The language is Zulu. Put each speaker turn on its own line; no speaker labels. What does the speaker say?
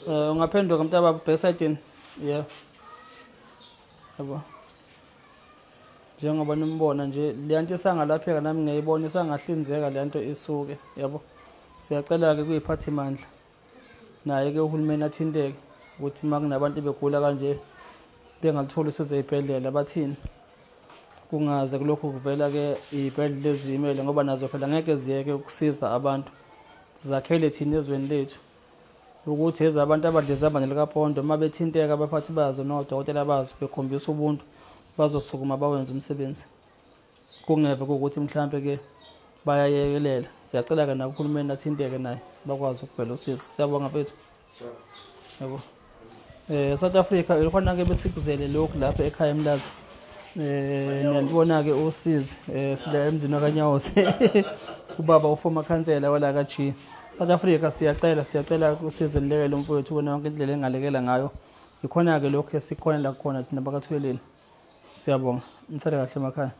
Ungaphenduka mntababa backside-ini. Yeah. Yabo. Njengoba nimbona nje le nto isangalapheka nami ngiyayibona isangahlinzeka le nto isuke yabo. Siyacela-ke kuyiphathimandla naye-ke uhulumeni athinteke ukuthi uma kunabantu begula kanje bengalitholi usizo ey'bhedlela bathini. Kungaze kulokhu kuvela-ke iy'bhedlela eziyimele ngoba nazo phela ngeke ziyeke ukusiza abantu. Zakhele thina ezweni lethu ukuthi ezabantu abadla izabane likapondo uma bethinteka abaphathi bazo nodokotela bazo bekhombisa ubuntu bazosukuma bawenza umsebenzi. Kungeve ukuthi mhlambe-ke bayayekelela. Siyacela-ke na uhulumeni athinteke naye bakwazi ukuvela usizo. Siyabonga mfethu. Yabo. South Africa ikhona-ke besikuzele lokhu lapha ekhaya eMlazi. Niyalibona-ke usizi sila emzini wakanyawosi ubaba ufoma khansela wala kaJi. South Africa siyacela usizo nilekele umfowethu wona yonke indlela engalekela ngayo. Ikhona-ke lokhu esikhona la khona thina bakathweleni. Siyabonga. Nisale kahle emakhaya.